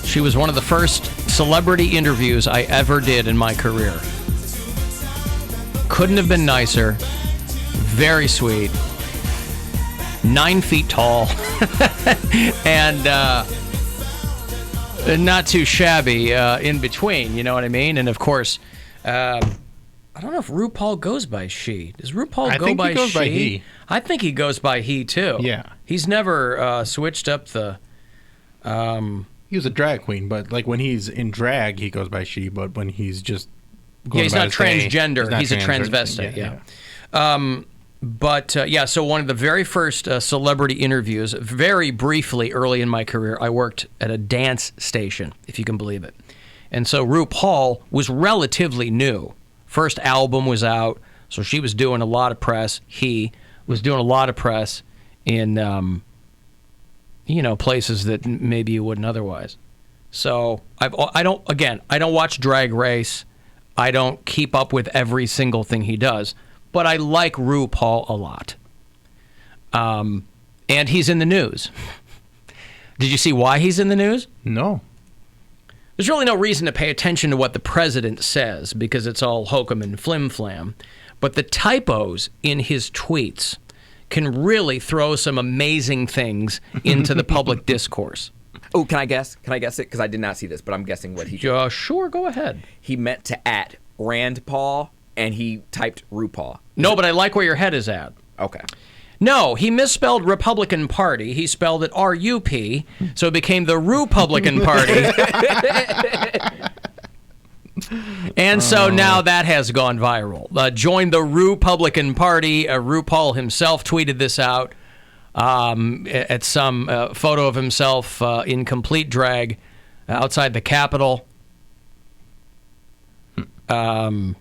She was one of the first celebrity interviews I ever did in my career. Couldn't have been nicer. Very sweet. 9 feet tall. And not too shabby in between, you know what I mean? And of course, I don't know if RuPaul goes by she. Does RuPaul go by she? I think he goes by he. I think he goes by he, too. Yeah. He's never switched up the... He was a drag queen, but like when he's in drag, he goes by she, but when he's just going he's not transgender. He's a transvestite, yeah. But, so one of the very first celebrity interviews, very briefly early in my career, I worked at a dance station, if you can believe it. And so RuPaul was relatively new. First album was out, so she was doing a lot of press. He was doing a lot of press in, places that maybe you wouldn't otherwise. So I don't watch Drag Race. I don't keep up with every single thing he does. But I like RuPaul a lot. And he's in the news. Did you see why he's in the news? No. There's really no reason to pay attention to what the president says because it's all hokum and flim-flam. But the typos in his tweets can really throw some amazing things into the public discourse. Oh, can I guess? Can I guess it? Because I did not see this, but I'm guessing what he did. Sure, go ahead. He meant to @ Rand Paul, and he typed RuPaul. No, but I like where your head is at. Okay. No, he misspelled Republican Party. He spelled it R-U-P, so it became the RuPublican Party. And so now that has gone viral. Join the RuPublican Party. RuPaul himself tweeted this out at some photo of himself in complete drag outside the Capitol. And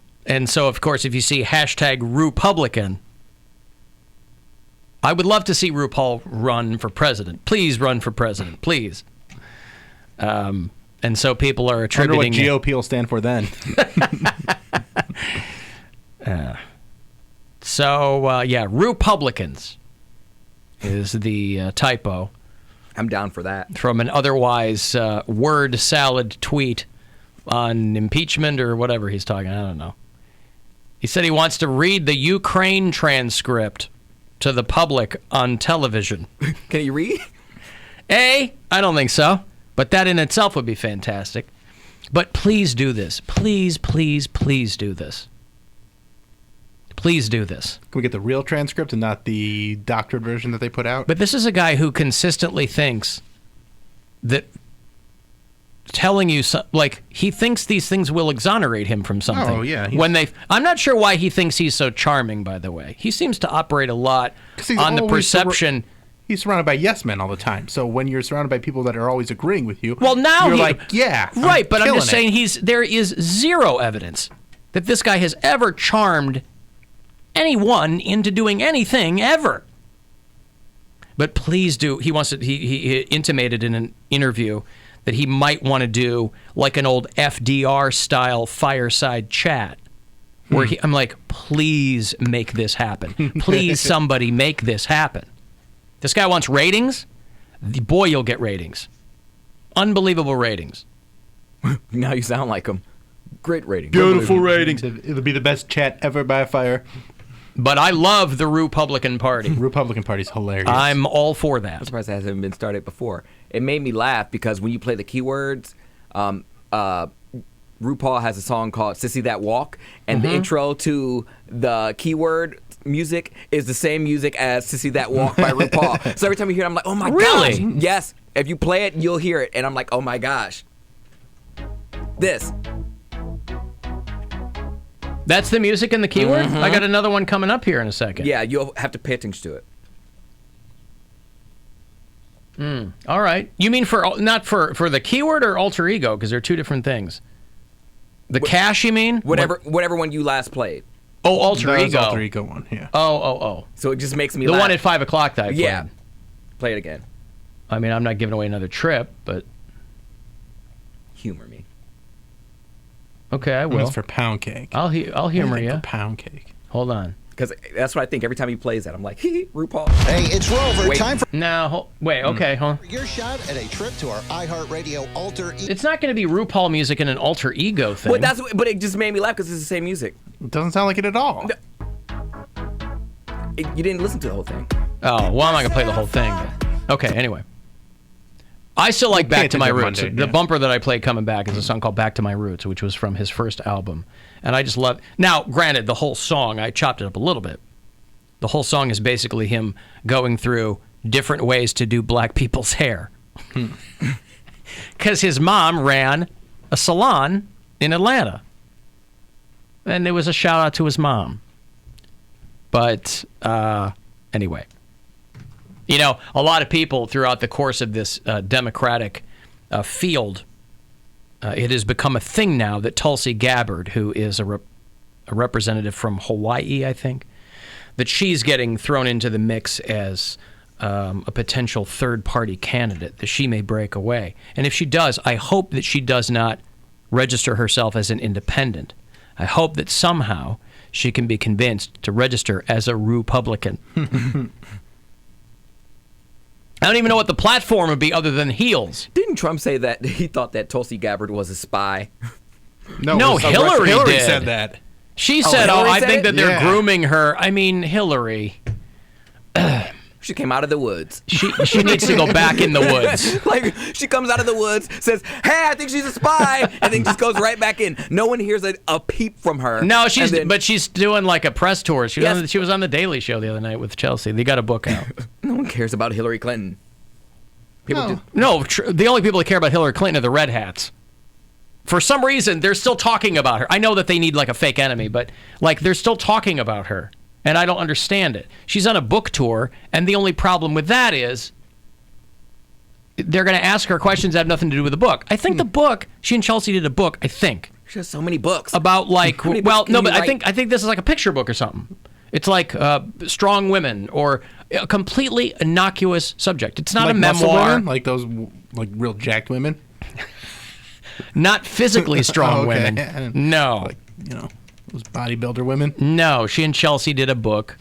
so, of course, if you see hashtag RuPublican, I would love to see RuPaul run for president. Please run for president, please. And so people are attributing... I wonder what GOP will stand for then. RuPublicans is the typo. I'm down for that. From an otherwise word salad tweet on impeachment or whatever he's talking. I don't know. He said he wants to read the Ukraine transcript to the public on television. Can you read? I don't think so. But that in itself would be fantastic. But please do this. Please, please, please do this. Please do this. Can we get the real transcript and not the doctored version that they put out? But this is a guy who consistently thinks that telling you, he thinks these things will exonerate him from something. Oh, yeah. I'm not sure why he thinks he's so charming, by the way. He seems to operate a lot on the perception... He's surrounded by yes men all the time. So when you're surrounded by people that are always agreeing with you, now you're like, yeah, right. But I'm just saying there is zero evidence that this guy has ever charmed anyone into doing anything ever. But please do. He intimated in an interview that he might want to do like an old FDR style fireside chat. Where I'm like, please make this happen. Please, somebody make this happen. This guy wants ratings. Boy, you'll get ratings. Unbelievable ratings. Now you sound like him. Great ratings. Beautiful ratings. It'll be the best chat ever by fire. But I love the RuPublican Party. RuPublican Party's hilarious. I'm all for that. I'm surprised it hasn't been started before. It made me laugh because when you play the keywords, RuPaul has a song called Sissy That Walk, and the intro to the keyword music is the same music as Sissy That Walk by RuPaul. So every time you hear it, I'm like, oh my gosh. Yes. If you play it, you'll hear it. And I'm like, oh my gosh. This. That's the music and the keyword? I got another one coming up here in a second. Yeah, you'll have to pay attention to it. All right. You mean not for the keyword or alter ego? Because they're two different things. The cash, you mean? Whatever one you last played. Oh, alter ego. The alter ego one, yeah. Oh. So it just makes me laugh. The one at 5 o'clock that I played. Yeah. Play it again. I mean, I'm not giving away another trip, but... Humor me. Okay, I will. It's for Poundcake. I'll humor you. For Poundcake. Hold on. Because that's what I think every time he plays that. I'm like, RuPaul. Hey, it's Rover. Wait. Time for Okay, hold on. your shot at a trip to our iHeartRadio alter ego. It's not going to be RuPaul music in an alter ego thing. But it just made me laugh because it's the same music. It doesn't sound like it at all. You didn't listen to the whole thing. Oh, well, I'm not going to play the whole thing. Okay, anyway. I still like Back to My Roots. Monday, the bumper that I played coming back is a song called Back to My Roots, which was from his first album. And I just love... Now, granted, the whole song, I chopped it up a little bit. The whole song is basically him going through different ways to do black people's hair. Because his mom ran a salon in Atlanta. And it was a shout out to his mom. But anyway. You know, a lot of people throughout the course of this Democratic field, it has become a thing now that Tulsi Gabbard, who is a representative from Hawaii, I think, that she's getting thrown into the mix as a potential third-party candidate, that she may break away. And if she does, I hope that she does not register herself as an independent. I hope that somehow she can be convinced to register as a RuPublican. I don't even know what the platform would be other than heels. Didn't Trump say that he thought that Tulsi Gabbard was a spy? No, Hillary did. said that. She said, I think that they're grooming her. I mean, Hillary. She came out of the woods. She needs to go back in the woods. Like, she comes out of the woods, says, hey, I think she's a spy, and then just goes right back in. No one hears a peep from her. No, but she's doing like a press tour. She was on the Daily Show the other night with Chelsea. They got a book out. No one cares about Hillary Clinton. The only people that care about Hillary Clinton are the red hats. For some reason, they're still talking about her. I know that they need like a fake enemy, but like they're still talking about her. And I don't understand it. She's on a book tour, and the only problem with that is they're going to ask her questions that have nothing to do with the book. I think the book, she and Chelsea did a book, I think. She has so many books. About like, I think this is like a picture book or something. It's like Strong Women or a completely innocuous subject. It's not like a memoir. Women? Like those like real jacked women? Not physically strong women. No. Like, those bodybuilder women? No, she and Chelsea did a book.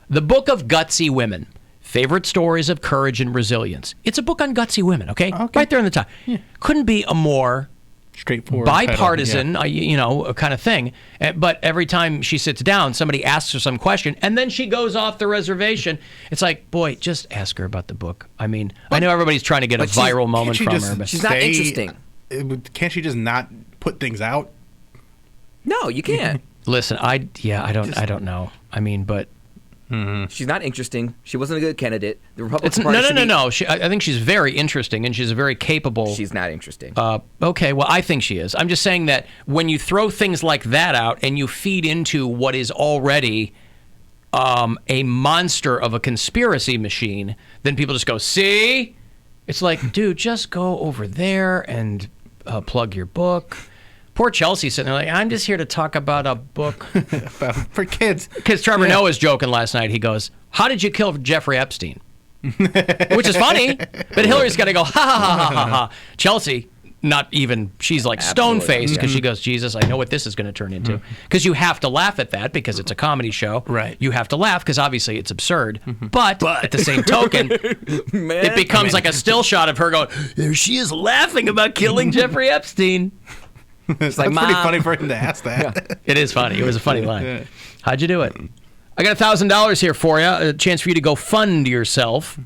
The Book of Gutsy Women. Favorite Stories of Courage and Resilience. It's a book on gutsy women, okay? Right there in the top. Yeah. Couldn't be a more straightforward, bipartisan, kind of thing. But every time she sits down, somebody asks her some question, and then she goes off the reservation. It's like, boy, just ask her about the book. I mean, I know everybody's trying to get a viral moment from her, but she's not interesting. Can't she just not put things out? No, you can't. Listen, I don't know. I mean, but she's not interesting. She wasn't a good candidate. The Republican Party. No. I think she's very interesting, and she's very capable. She's not interesting. Okay, well, I think she is. I'm just saying that when you throw things like that out and you feed into what is already a monster of a conspiracy machine, then people just go, see? It's like, dude, just go over there and plug your book. Poor Chelsea sitting there like, I'm just here to talk about a book. For kids. Because Trevor Noah was joking last night. He goes, how did you kill Jeffrey Epstein? Which is funny. But Hillary's got to go, ha, ha, ha, ha, ha, ha. Chelsea, not even, she's like stone-faced because she goes, Jesus, I know what this is going to turn into. Because you have to laugh at that because it's a comedy show. Right. You have to laugh because obviously it's absurd. But at the same token, it becomes like a still shot of her going, there she is laughing about killing Jeffrey Epstein. It's like, pretty funny for him to ask that. Yeah. It is funny. It was a funny line. Yeah. How'd you do it? I got $1,000 here for you. A chance for you to go fund yourself.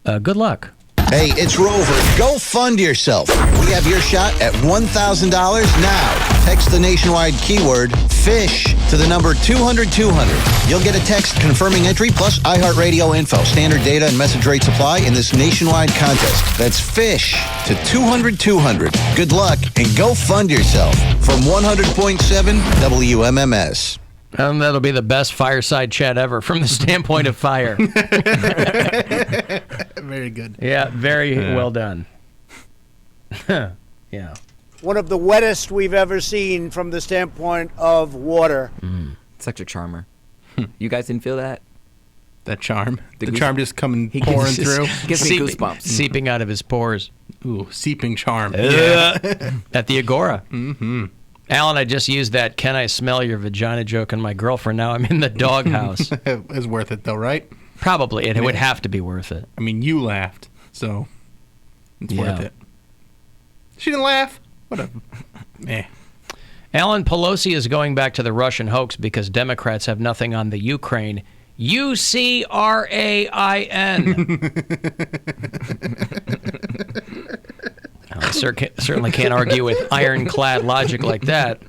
Good luck. Hey, it's Rover. Go fund yourself. We have your shot at $1,000 now. Text the nationwide keyword FISH to the number 200-200. You'll get a text confirming entry plus iHeartRadio info. Standard data and message rates apply in this nationwide contest. That's FISH to 200-200. Good luck and go fund yourself from 100.7 WMMS. And that'll be the best fireside chat ever from the standpoint of fire. Very good. Yeah, very well done. Yeah. One of the wettest we've ever seen from the standpoint of water. Such a charmer. You guys didn't feel that? That charm? The charm just coming pouring through? Gives me goosebumps. Seeping out of his pores. Ooh, seeping charm. At the Agora. Mm-hmm. Alan, I just used that "Can I smell your vagina" joke on my girlfriend. Now I'm in the doghouse. It's worth it, though, right? Probably. It would have to be worth it. I mean, you laughed, so it's worth it. She didn't laugh. Whatever. Alan, Pelosi is going back to the Russian hoax because Democrats have nothing on the Ukraine. Ukrain. I certainly can't argue with ironclad logic like that.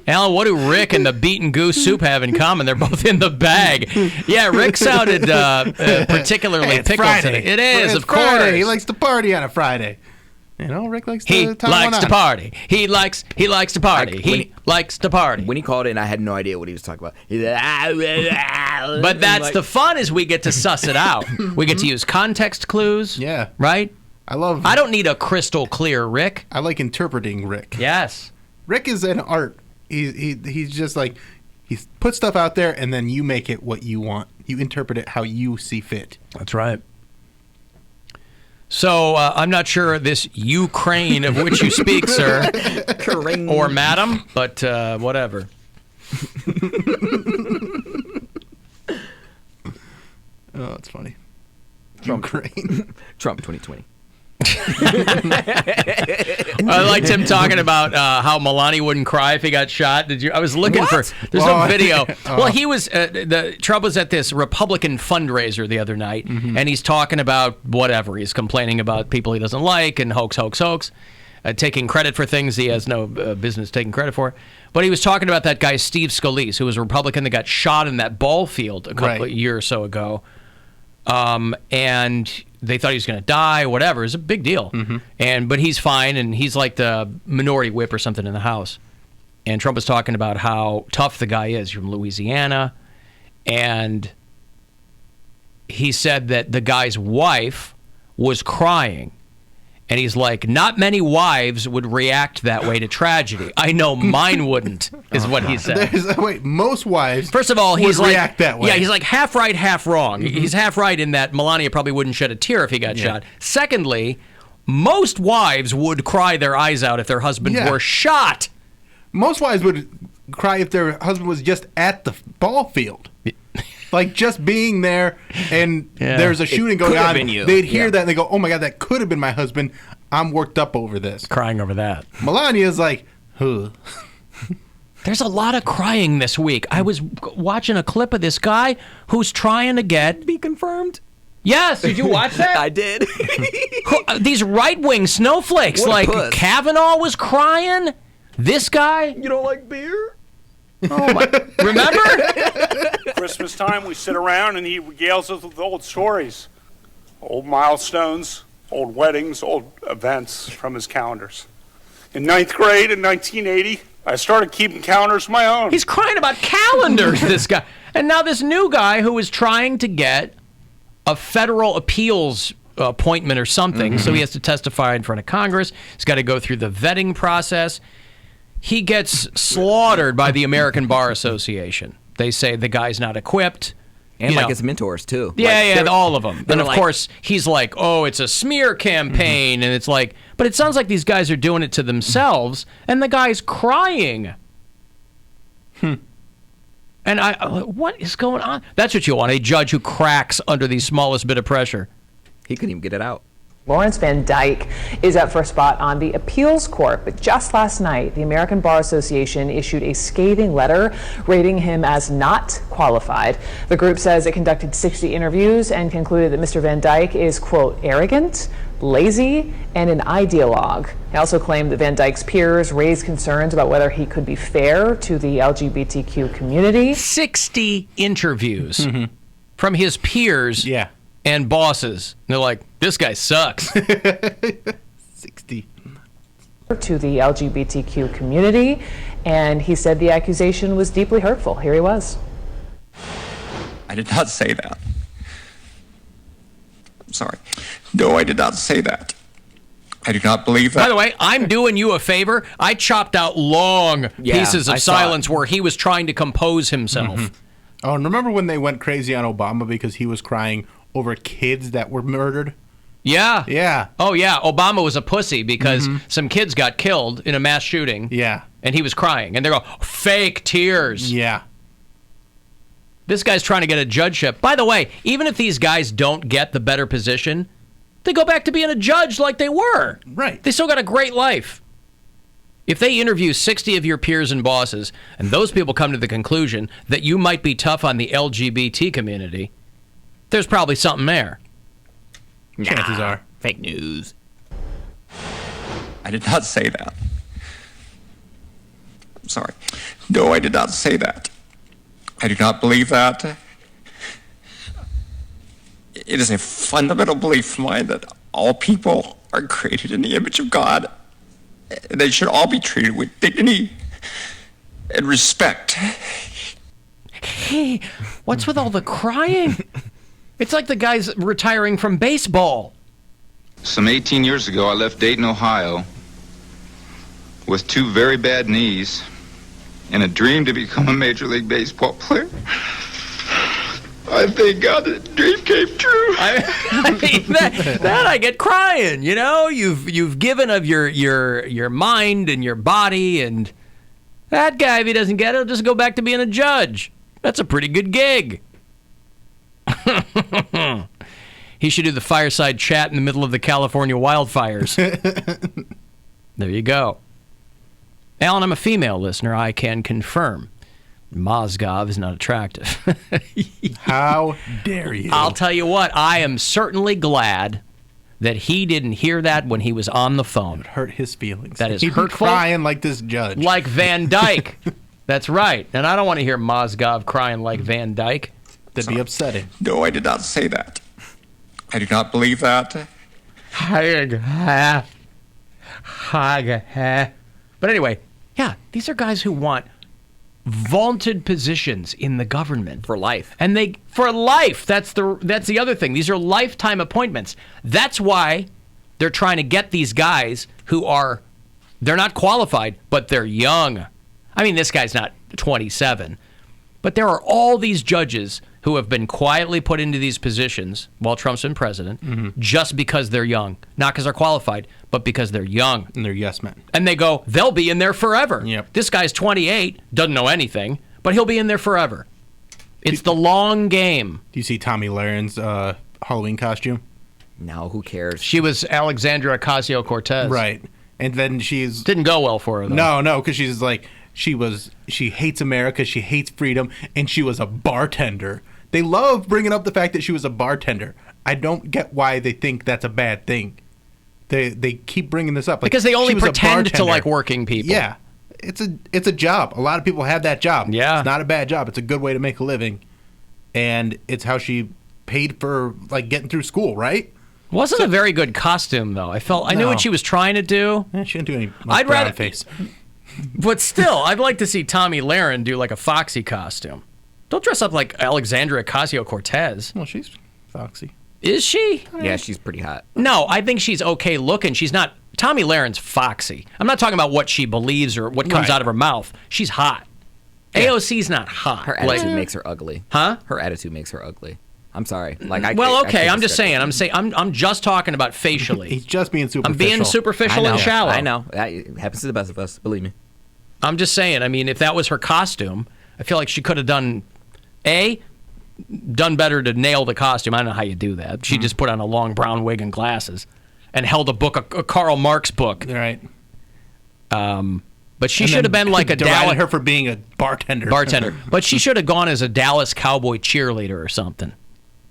Alan, what do Rick and the beaten goose soup have in common? They're both in the bag. Yeah, Rick sounded particularly pickled Friday. today. It is, It's of course. Friday. He likes to party on a Friday. You know, Rick likes to He likes to party. He likes to party. He likes to party. When he called in, I had no idea what he was talking about. But that's the fun, is we get to suss it out. We get to use context clues. Yeah. Right? I don't need a crystal clear Rick. I like interpreting Rick. Yes. Rick is an art. He's just like, he puts stuff out there and then you make it what you want. You interpret it how you see fit. That's right. So I'm not sure this Ukraine of which you speak, sir, or madam, but whatever. Oh, it's funny. Ukraine. Trump 2020. I liked him talking about how Melania wouldn't cry if he got shot. I was looking for. There's no video. Well, he was. Trump was at this Republican fundraiser the other night, and he's talking about whatever. He's complaining about people he doesn't like and hoax, taking credit for things he has no business taking credit for. But he was talking about that guy Steve Scalise, who was a Republican that got shot in that ball field a couple of years or so ago. And they thought he was going to die, whatever. It was a big deal. But he's fine, and he's like the minority whip or something in the House. And Trump was talking about how tough the guy is. He's from Louisiana. And he said that the guy's wife was crying. And he's like, not many wives would react that way to tragedy. I know mine wouldn't, is what he said. Most wives First of all, he's would like, react that way. Yeah, he's like half right, half wrong. He's half right in that Melania probably wouldn't shed a tear if he got shot. Secondly, most wives would cry their eyes out if their husband were shot. Most wives would cry if their husband was just at the ball field. Like just being there and there's a shooting going on. They'd hear that and they go, oh my God, that could have been my husband. I'm worked up over this. Crying over that. Melania's like, huh. There's a lot of crying this week. I was watching a clip of this guy who's trying to be confirmed. Yes, did you watch that? I did. These right-wing snowflakes, like Kavanaugh was crying. This guy. You don't like beer? Oh my! Remember? Christmas time, we sit around and he regales us with old stories, old milestones, old weddings, old events from his calendars. In 9th grade in 1980, I started keeping calendars of my own. He's crying about calendars, this guy. And now this new guy who is trying to get a federal appeals appointment or something, so he has to testify in front of Congress. He's got to go through the vetting process. He gets slaughtered by the American Bar Association. They say the guy's not equipped. And his mentors, too. Yeah, all of them. And, of course, he's like, oh, it's a smear campaign. And it's like, but it sounds like these guys are doing it to themselves. And the guy's crying. And what is going on? That's what you want, a judge who cracks under the smallest bit of pressure. He couldn't even get it out. Lawrence Van Dyke is up for a spot on the appeals court, but just last night, the American Bar Association issued a scathing letter rating him as not qualified. The group says it conducted 60 interviews and concluded that Mr. Van Dyke is, quote, arrogant, lazy, and an ideologue. He also claimed that Van Dyke's peers raised concerns about whether he could be fair to the LGBTQ community. 60 interviews from his peers. And bosses. And they're like, this guy sucks. 60. To the LGBTQ community, and he said the accusation was deeply hurtful. Here he was. I did not say that. I'm sorry. No, I did not say that. I do not believe that. By the way, I'm doing you a favor. I chopped out long pieces of silence where he was trying to compose himself. Oh, and remember when they went crazy on Obama because he was crying over kids that were murdered? Yeah. Yeah. Oh, yeah. Obama was a pussy because some kids got killed in a mass shooting. Yeah. And he was crying. And they go, fake tears. Yeah. This guy's trying to get a judgeship. By the way, even if these guys don't get the better position, they go back to being a judge like they were. Right. They still got a great life. If they interview 60 of your peers and bosses, and those people come to the conclusion that you might be tough on the LGBT community, there's probably something there. Chances are. Fake news. I did not say that. I'm sorry. No, I did not say that. I do not believe that. It is a fundamental belief of mine that all people are created in the image of God. They should all be treated with dignity and respect. Hey, what's with all the crying? It's like the guy's retiring from baseball. Some 18 years ago, I left Dayton, Ohio, with 2 very bad knees and a dream to become a Major League Baseball player. I thank God that dream came true. I mean, that I get crying. You know, you've given of your mind and your body, and that guy, if he doesn't get it, he'll just go back to being a judge. That's a pretty good gig. He should do the fireside chat in the middle of the California wildfires. There you go. Alan, I'm a female listener. I can confirm. Mozgov is not attractive. How dare you? I'll tell you what, I am certainly glad that he didn't hear that when he was on the phone. It hurt his feelings. That is He'd hurtful. Be crying like this judge. Like Van Dyke. That's right. And I don't want to hear Mozgov crying like Van Dyke. That'd be upsetting. No, I did not say that. I do not believe that. But anyway, yeah, these are guys who want vaunted positions in the government for life. And for life. That's the other thing. These are lifetime appointments. That's why they're trying to get these guys who they're not qualified, but they're young. I mean, this guy's not 27, but there are all these judges who have been quietly put into these positions while Trump's been president, just because they're young. Not because they're qualified, but because they're young. And they're yes men. And they go, they'll be in there forever. Yep. This guy's 28, doesn't know anything, but he'll be in there forever. It's the long game. Do you see Tommy Laren's Halloween costume? No, who cares? She was Alexandria Ocasio-Cortez. Right. And then didn't go well for her, though. No, because she's like, she hates America, she hates freedom, and she was a bartender. They love bringing up the fact that she was a bartender. I don't get why they think that's a bad thing. They keep bringing this up. Like, because they only pretend to like working people. Yeah. It's a job. A lot of people have that job. Yeah. It's not a bad job. It's a good way to make a living. And it's how she paid for like getting through school, right? Wasn't a very good costume, though. I knew what she was trying to do. She didn't do any I'd rather face. But still, I'd like to see Tommy Laren do like a Foxy costume. Don't dress up like Alexandria Ocasio-Cortez. Well, she's foxy. Is she? Yeah, she's pretty hot. No, I think she's okay looking. She's not. Tommy Laren's foxy. I'm not talking about what she believes or what comes out of her mouth. She's hot. Yeah. AOC's not hot. Her attitude makes her ugly. Huh? Her attitude makes her ugly. I'm sorry. I'm just saying. I'm just talking about facially. He's just being superficial. I'm being superficial and shallow. I know. That happens to the best of us. Believe me. I'm just saying. I mean, if that was her costume, I feel like she could have done better to nail the costume. I don't know how you do that. She just put on a long brown wig and glasses and held a Karl Marx book. Right. But she should have been like a Dallas. her for being a bartender. But she should have gone as a Dallas Cowboy cheerleader or something.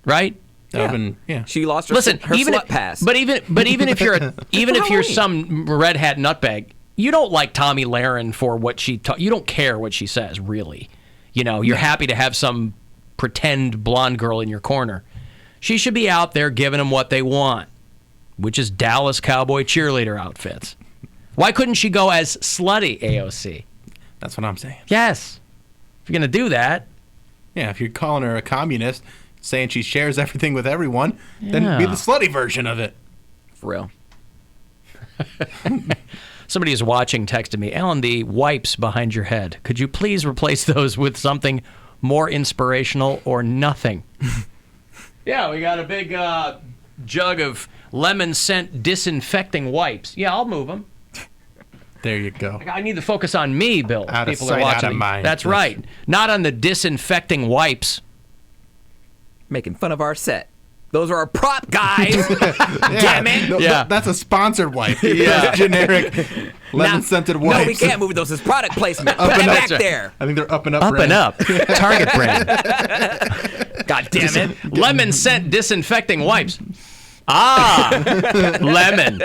Right? Yeah. She lost her slut pass. But even if you're some red hat nutbag, you don't like Tommy Laren for what she you don't care what she says, really. You know, you're happy to have some pretend blonde girl in your corner. She should be out there giving them what they want, which is Dallas Cowboy cheerleader outfits. Why couldn't she go as slutty AOC? That's what I'm saying. Yes. If you're going to do that. Yeah, if you're calling her a communist, saying she shares everything with everyone, then be the slutty version of it. For real. Somebody is watching texted me, Alan, the wipes behind your head, could you please replace those with something more inspirational or nothing? Yeah, we got a big jug of lemon scent disinfecting wipes. Yeah, I'll move them. There you go. I need to focus on me, Bill. Out of People sight, are watching. out of mind. That's right. Not on the disinfecting wipes. Making fun of our set. Those are our prop guys. Damn it. No, Yeah. That's a sponsored wipe. Yeah. Generic lemon-scented wipes. No, we can't move those as product placement. Put them back there. I think they're Up and Up Up brand. and Up. Target brand. God damn it. Lemon scent disinfecting wipes. Ah, lemon.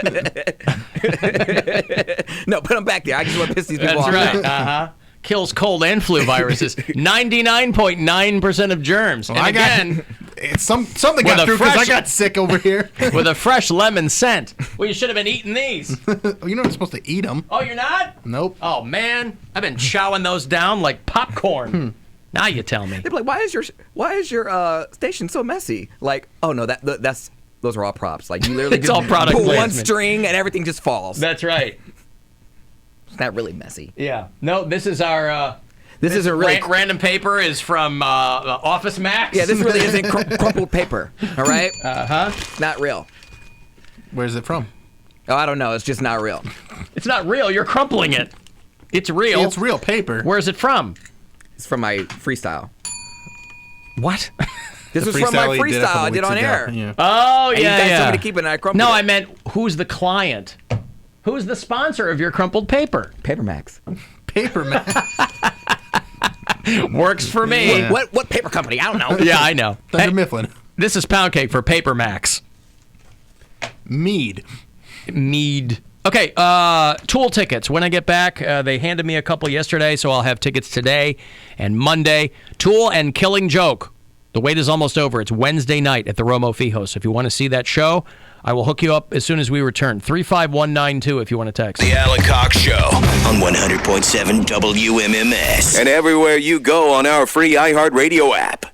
No, put them back there. I just want to piss these people off. That's right. Uh-huh. Kills cold and flu viruses. 99.9% of germs. Well, and again, it's something got through because I got sick over here. with a fresh lemon scent. Well, you should have been eating these. You're not supposed to eat them. Oh, you're not? Nope. Oh, man. I've been chowing those down like popcorn. Now you tell me. They'd be like, why is your station so messy? Like, oh no, that's those are all props. Like you literally It's just all product pull one placement. string and everything just falls. That's right. It's not really messy. Yeah. No, this is our... This isn't really random paper is from Office Max. Yeah, this really isn't crumpled paper. All right. Not real. Where's it from? Oh, I don't know. It's just not real. It's not real. You're crumpling it. It's real. It's real paper. Where's it from? It's from my freestyle. What? This was from my freestyle I did on air. Yeah. Oh, And yeah, you guys yeah. told me to keep it and I crumpled No, it. I meant who's the client? Who's the sponsor of your crumpled paper? Paper Max. Paper man. Works for me. Yeah. What paper company? I don't know. Yeah, I know. Thunder Mifflin. This is Poundcake for Paper Max. Mead. Okay, Tool tickets. When I get back, they handed me a couple yesterday, so I'll have tickets today and Monday. Tool and Killing Joke. The wait is almost over. It's Wednesday night at the Romo Fijo. So if you want to see that show, I will hook you up as soon as we return. 35192 if you want to text. The Alan Cox Show on 100.7 WMMS. And everywhere you go on our free iHeartRadio app.